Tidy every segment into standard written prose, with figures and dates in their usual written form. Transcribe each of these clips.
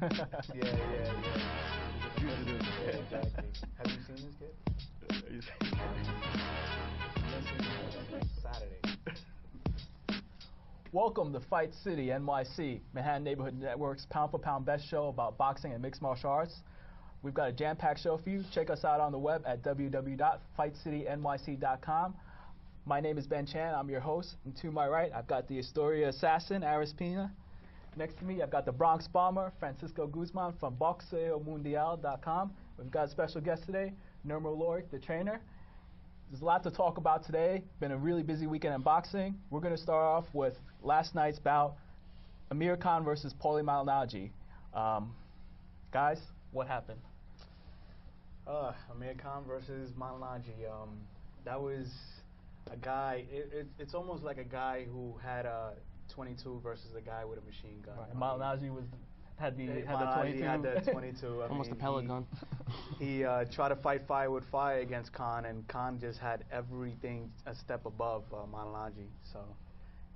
Yeah. Yeah, exactly. Have you seen this kid? Saturday. Welcome to Fight City, NYC, Manhattan Neighborhood Network's pound-for-pound best show about boxing and mixed martial arts. We've got a jam-packed show for you. Check us out on the web at www.fightcitynyc.com. My name is Ben Chan. I'm your host. And to my right, I've got the Astoria assassin, Aris Pina. Next to me, I've got the Bronx bomber, Francisco Guzman from BoxeoMundial.com. We've got a special guest today, Nirmal Lloyd, the trainer. There's a lot to talk about today. Been a really busy weekend in boxing. We're going to start off with last night's bout, Amir Khan versus Paulie Malignaggi. Guys, what happened? Amir Khan versus Malignaggi. That was a guy. It's almost like a guy who had a 22 versus a guy with a machine gun. Right. Malignaggi had the 22. He had the 22. Almost a pellet gun. He tried to fight fire with fire against Khan, and Khan just had everything a step above Malignaggi. So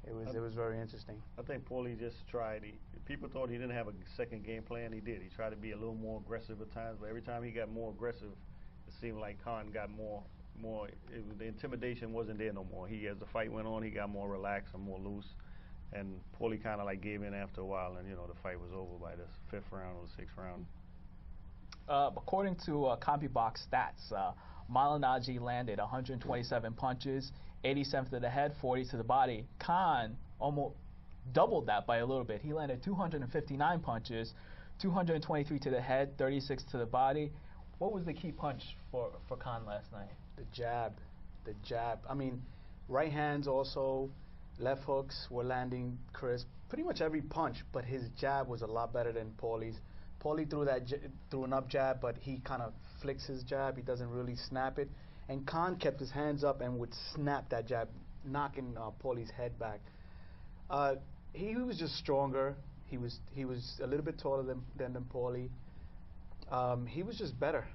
it was very interesting. I think Paulie just tried. People thought he didn't have a second game plan. He did. He tried to be a little more aggressive at times, but every time he got more aggressive, it seemed like Khan got more. The intimidation wasn't there no more. As the fight went on, he got more relaxed and more loose. And Paulie kind of like gave in after a while, and the fight was over by the 5th round or the 6th round. According to CompuBox stats, Malignaggi landed 127 punches, 87 to the head, 40 to the body. Khan almost doubled that by a little bit. He landed 259 punches, 223 to the head, 36 to the body. What was the key punch for Khan last night? The jab. I mean, right hands also. Left hooks were landing crisp. Pretty much every punch, but his jab was a lot better than Paulie's. Paulie threw an up jab, but he kind of flicks his jab. He doesn't really snap it. And Khan kept his hands up and would snap that jab, knocking Paulie's head back. He was just stronger. He was a little bit taller than Paulie. He was just better.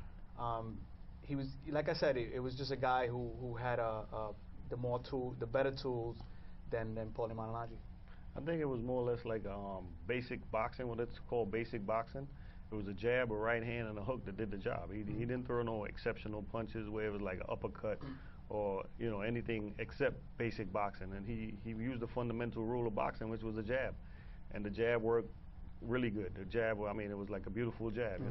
He was, like I said, it was just a guy who had the better tools than Paulie Malignaggi. I think it was more or less like basic boxing, what it's called basic boxing. It was a jab, a right hand, and a hook that did the job. He didn't throw no exceptional punches where it was like an uppercut or anything except basic boxing. And he used the fundamental rule of boxing, which was a jab, and the jab worked really good. The jab, I mean, it was like a beautiful jab.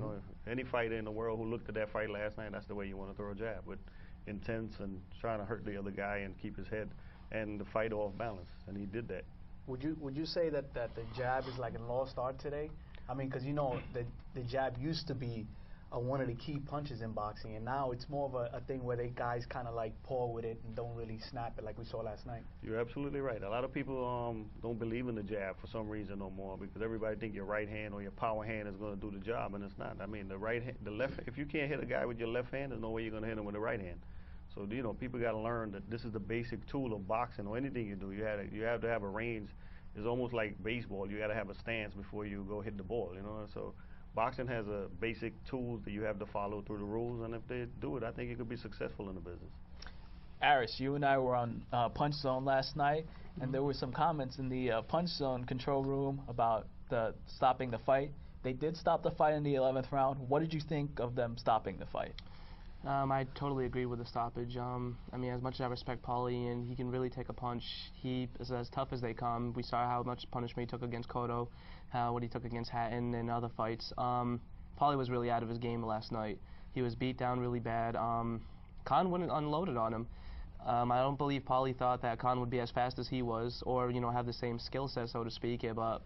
Any fighter in the world who looked at that fight last night, that's the way you want to throw a jab, with intense and trying to hurt the other guy and keep his head and the fight off balance, and he did that. Would you say that the jab is like a lost art today? I mean, because the jab used to be one of the key punches in boxing, and now it's more of a thing where guys kind of like paw with it and don't really snap it like we saw last night. You're absolutely right. A lot of people don't believe in the jab for some reason no more, because everybody think your right hand or your power hand is going to do the job, and it's not. I mean, the left. If you can't hit a guy with your left hand, there's no way you're going to hit him with the right hand. So people got to learn that this is the basic tool of boxing or anything you do. You have to have a range. It's almost like baseball. You got to have a stance before you go hit the ball. So boxing has a basic tools that you have to follow through the rules, and if they do it, I think it could be successful in the business. Aris, you and I were on Punch Zone last night, and there were some comments in the Punch Zone control room about stopping the fight. They did stop the fight in the 11th round. What did you think of them stopping the fight? I totally agree with the stoppage. I mean, as much as I respect Paulie, and he can really take a punch, he is as tough as they come. We saw how much punishment he took against Cotto, what he took against Hatton and other fights. Paulie was really out of his game last night. He was beat down really bad. Khan wouldn't unload it on him. I don't believe Paulie thought that Khan would be as fast as he was, or have the same skill set, so to speak. But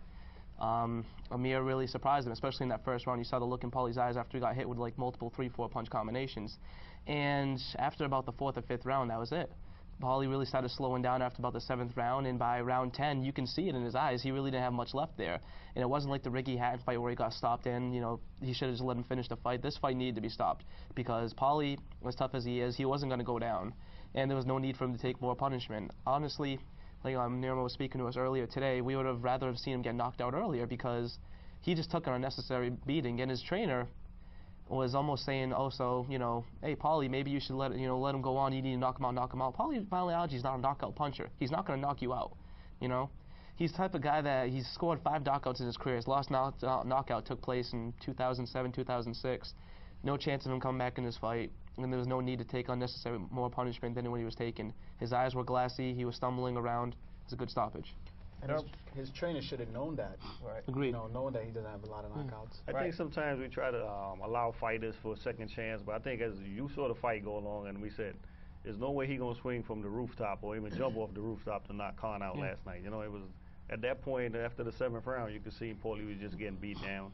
Amir really surprised him, especially in that first round. You saw the look in Paulie's eyes after he got hit with like multiple 3-4 punch combinations. And after about the 4th or 5th round, that was it. Paulie really started slowing down after about the 7th round, and by round 10, you can see it in his eyes. He really didn't have much left there. And it wasn't like the Ricky Hatton fight where he got stopped in. He should have just let him finish the fight. This fight needed to be stopped because Paulie, as tough as he is, he wasn't going to go down. And there was no need for him to take more punishment. Honestly, like Nirmal was speaking to us earlier today, we would have rather have seen him get knocked out earlier because he just took an unnecessary beating, and his trainer was almost saying also, hey, Paulie, maybe you should let him go on. You need to knock him out. Paulie Malignaggi is not a knockout puncher. He's not going to knock you out, he's the type of guy that he's scored 5 knockouts in his career. His last knockout took place in 2007, 2006. No chance of him coming back in this fight, and there was no need to take unnecessary more punishment than when he was taken. His eyes were glassy. He was stumbling around. It was a good stoppage. And his trainer should have known that. Right. Agreed. You know, knowing that he doesn't have a lot of knockouts. I think sometimes we try to allow fighters for a second chance, but I think as you saw the fight go along, and we said, there's no way he gonna swing from the rooftop or even jump off the rooftop to knock Khan out last night. You know, it was at that point after the 7th round, you could see Paulie was just getting beat down,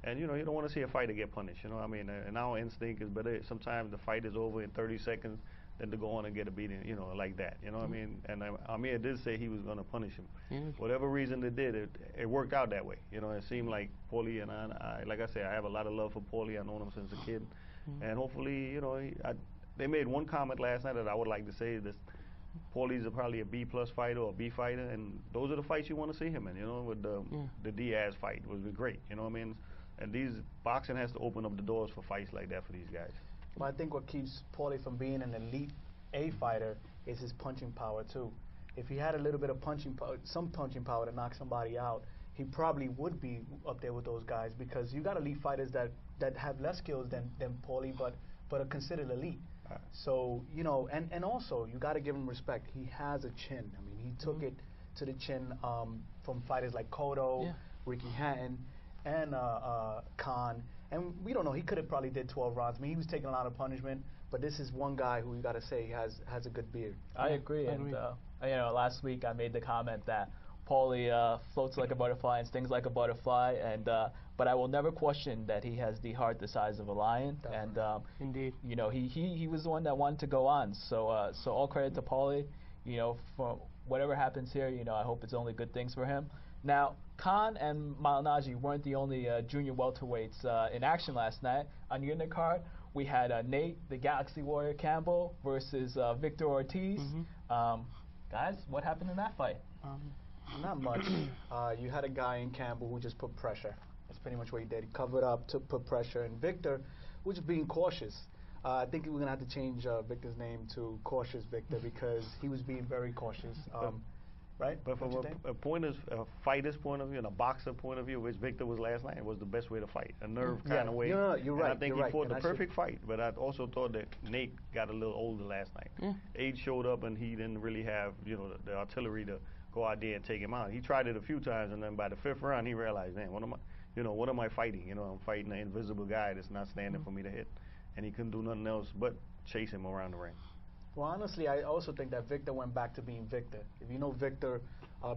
and you know you don't want to see a fighter get punished. You know, I mean, and our instinct is better. Sometimes the fight is over in 30 seconds than to go on and get a beating. You know, like that. You know what I mean? And Amir did say he was gonna punish him. Whatever reason they did, it worked out that way. You know, it seemed like Paulie and I, like I said, I have a lot of love for Paulie. I've known him since a kid, and hopefully, you know, they made one comment last night that I would like to say this. Paulie's probably a B+ fighter or a B fighter, and those are the fights you want to see him in. You know, with the Diaz fight was great. You know what I mean? And these boxing has to open up the doors for fights like that for these guys. But I think what keeps Paulie from being an elite A fighter is his punching power too. If he had a little bit of some punching power to knock somebody out, he probably would be up there with those guys, because you got elite fighters that have less skills than Paulie, but are considered elite. So, you know, and also you got to give him respect. He has a chin. I mean, he took it to the chin from fighters like Cotto, Ricky Hatton, and Khan. And we don't know. He could have probably did 12 rounds. I mean, he was taking a lot of punishment. But this is one guy who you got to say has a good beard. I agree. And you know, last week I made the comment that Paulie floats like a butterfly and stings like a butterfly, and but I will never question that he has the heart the size of a lion. Definitely. And Indeed. you know, he was the one that wanted to go on. So so all credit to Paulie. You know, for whatever happens here, you know, I hope it's only good things for him. Now, Khan and Malignaggi weren't the only junior welterweights in action last night. On your undercard, we had Nate, the Galaxy Warrior Campbell, versus Victor Ortiz. Guys, what happened in that fight? Not much. You had a guy in Campbell who just put pressure. That's pretty much what he did. He covered up to put pressure. And Victor was just being cautious. I think we're going to have to change Victor's name to Cautious Victor, because he was being very cautious. Right? But from a fighter's point of view and a boxer point of view, which Victor was last night, it was the best way to fight. A nerve kind of way. No, you're right. And I think he fought the perfect fight, but I also thought that Nate got a little older last night. Age showed up, and he didn't really have, you know, the artillery to go out there and take him out. He tried it a few times, and then by the 5th round, he realized, man, what am I fighting? You know, I'm fighting an invisible guy that's not standing for me to hit, and he couldn't do nothing else but chase him around the ring. Well, honestly, I also think that Victor went back to being Victor. If you know Victor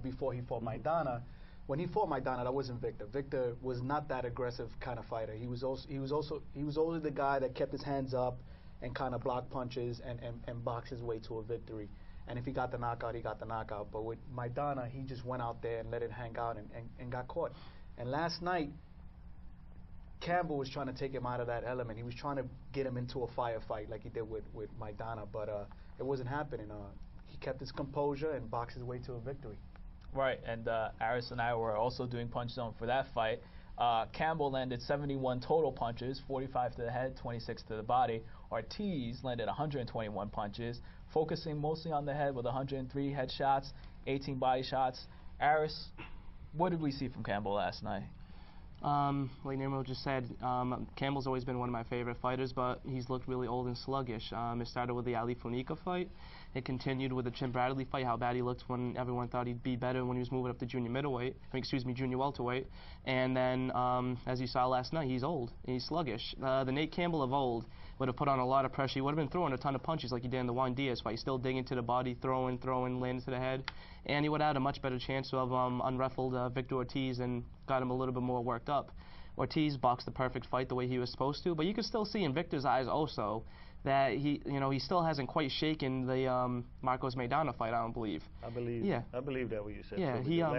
before he fought Maidana, when he fought Maidana, that wasn't Victor. Victor was not that aggressive kind of fighter. He was only the guy that kept his hands up and kind of blocked punches and boxed his way to a victory. And if he got the knockout, he got the knockout. But with Maidana, he just went out there and let it hang out and got caught. And last night, Campbell was trying to take him out of that element. He was trying to get him into a firefight like he did with Maidana, but it wasn't happening. He kept his composure and boxed his way to a victory. Right, and Aris and I were also doing Punch Zone for that fight. Campbell landed 71 total punches, 45 to the head, 26 to the body. Ortiz landed 121 punches, focusing mostly on the head with 103 headshots, 18 body shots. Aris, what did we see from Campbell last night? Like Nemo just said, Campbell's always been one of my favorite fighters, but he's looked really old and sluggish. It started with the Ali Funica fight. It continued with the Jim Bradley fight, how bad he looked when everyone thought he'd be better when he was moving up to junior welterweight. And then, as you saw last night, he's old and he's sluggish. The Nate Campbell of old would have put on a lot of pressure. He would have been throwing a ton of punches like he did in the Juan Diaz fight. He's still digging to the body, throwing, landing to the head. And he would have had a much better chance of unruffled Victor Ortiz and got him a little bit more worked up. Ortiz boxed the perfect fight the way he was supposed to, but you could still see in Victor's eyes also that he still hasn't quite shaken the Marcos Maidana fight. I don't believe. I believe. Yeah. I believe that what you said. Yeah. So